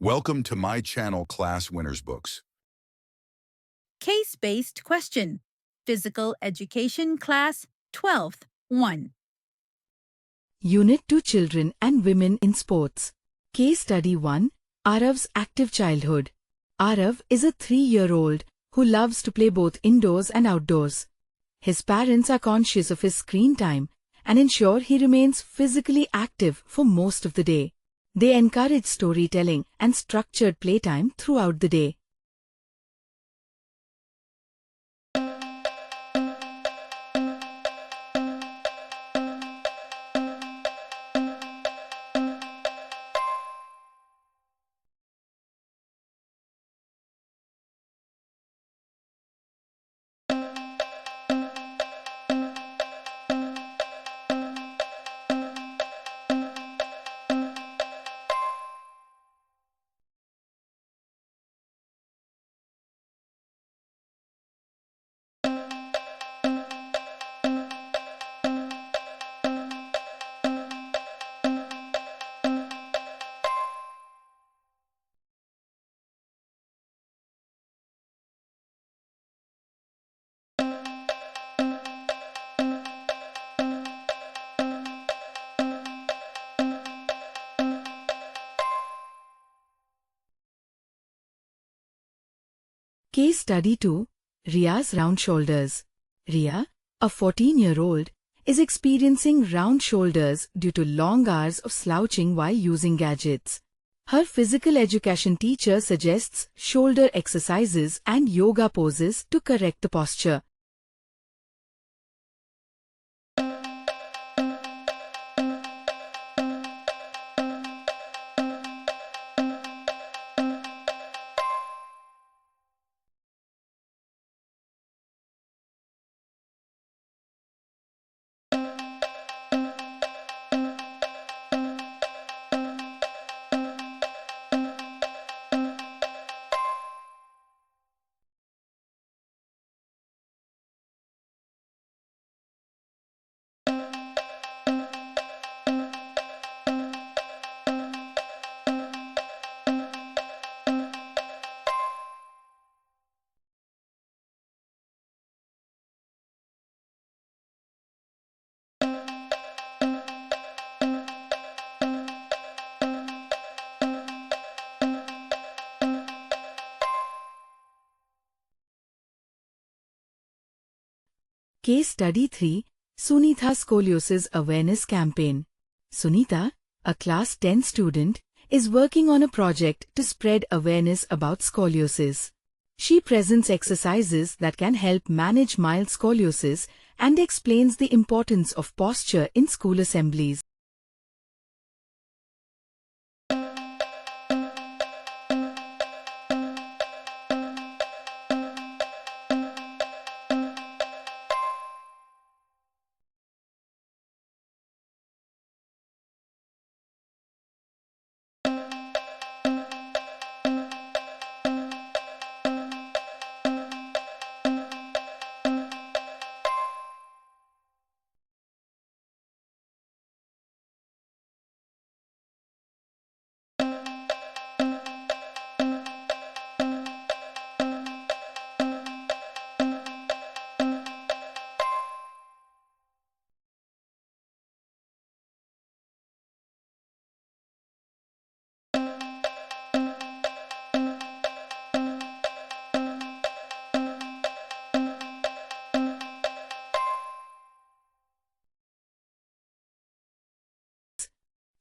Welcome to my channel, Class Winners Books. Case-based question. Physical Education Class 12, 1. Unit-2 Children and Women in Sports. Case Study 1. Arav's Active Childhood. Arav is a 3-year-old who loves to play both indoors and outdoors. His parents are conscious of his screen time and ensure he remains physically active for most of the day. They encourage storytelling and structured playtime throughout the day. Case Study 2. Ria's Round Shoulders. Ria, a 14-year-old, is experiencing round shoulders due to long hours of slouching while using gadgets. Her physical education teacher suggests shoulder exercises and yoga poses to correct the posture. Case Study 3. Sunitha Scoliosis Awareness Campaign. Sunitha, a Class 10 student, is working on a project to spread awareness about scoliosis. She presents exercises that can help manage mild scoliosis and explains the importance of posture in school assemblies.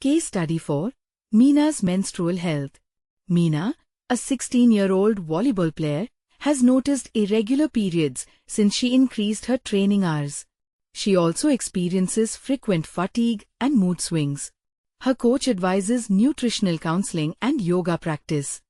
Case Study 4. Meena's Menstrual Health. Meena, a 16-year-old volleyball player, has noticed irregular periods since she increased her training hours. She also experiences frequent fatigue and mood swings. Her coach advises nutritional counseling and yoga practice.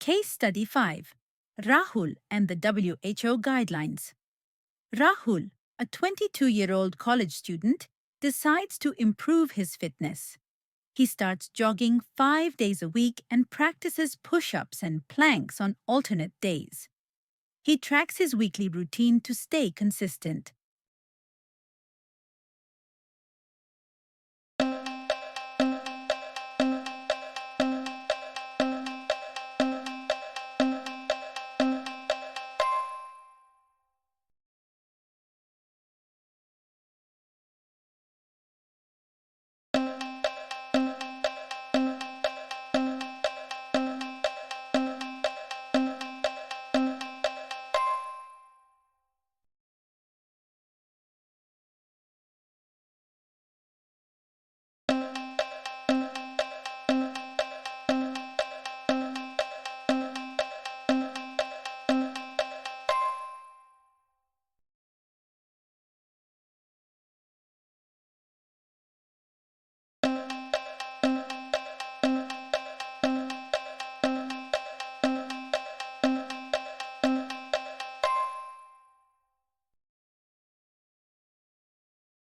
Case Study 5. Rahul and the WHO Guidelines. Rahul, a 22-year-old college student, decides to improve his fitness. He starts jogging 5 days a week and practices push-ups and planks on alternate days. He tracks his weekly routine to stay consistent.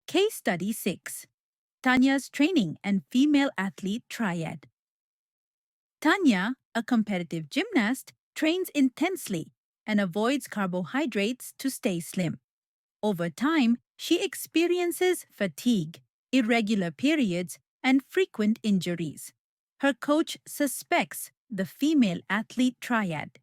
Case Study 6. Tanya's Training and Female Athlete Triad. Tanya, a competitive gymnast, trains intensely and avoids carbohydrates to stay slim. Over time, she experiences fatigue, irregular periods, and frequent injuries. Her coach suspects the female athlete triad.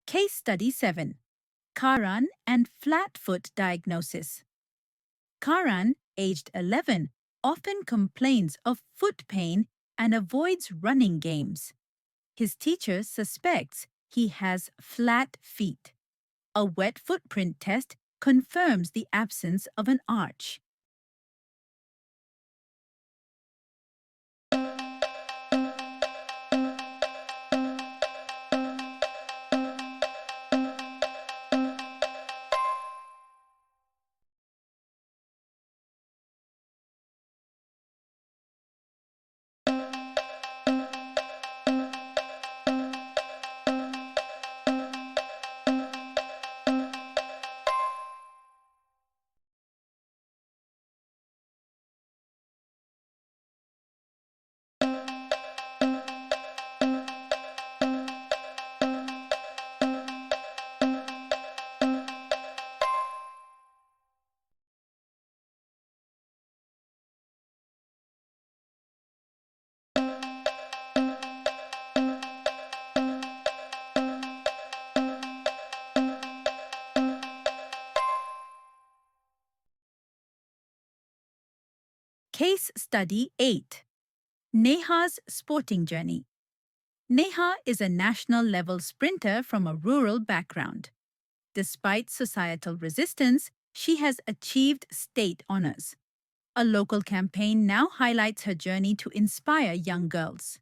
Case Study 7. Karan and Flat Foot Diagnosis. Karan, aged 11, often complains of foot pain and avoids running games. His teacher suspects he has flat feet. A wet footprint test confirms the absence of an arch. Case Study 8. Neha's Sporting Journey. Neha is a national-level sprinter from a rural background. Despite societal resistance, she has achieved state honors. A local campaign now highlights her journey to inspire young girls.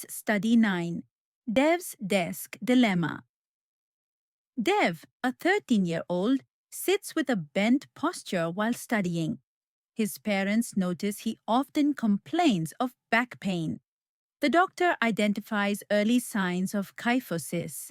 Case Study 9. Dev's Desk Dilemma. Dev, a 13-year-old, sits with a bent posture while studying. His parents notice he often complains of back pain. The doctor identifies early signs of kyphosis.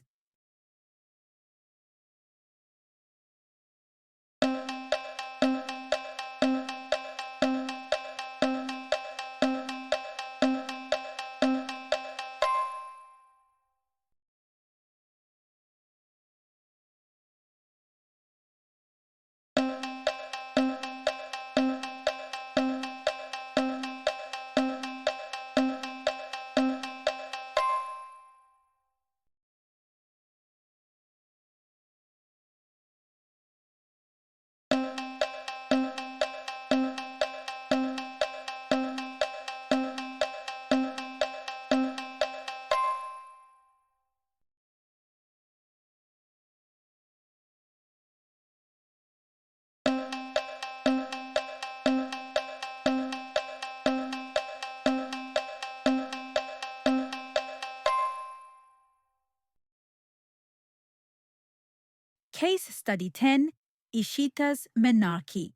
Case Study 10. Ishita's Menarche.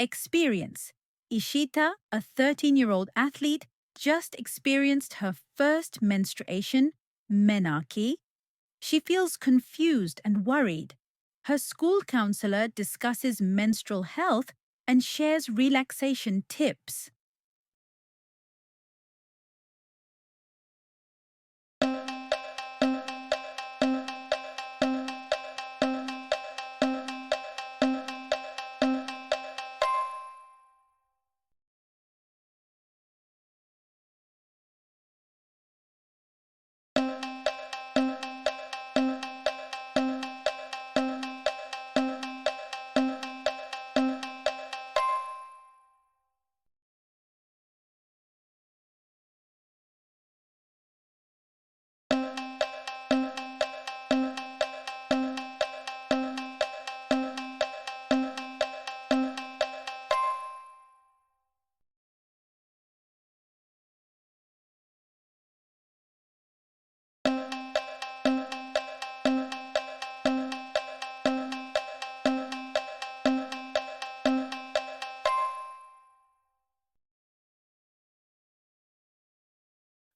Experience. Ishita, a 13-year-old athlete, just experienced her first menstruation, menarche. She feels confused and worried. Her school counselor discusses menstrual health and shares relaxation tips.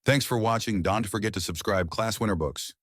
Thanks for watching. Don't forget to subscribe Classwinner Books.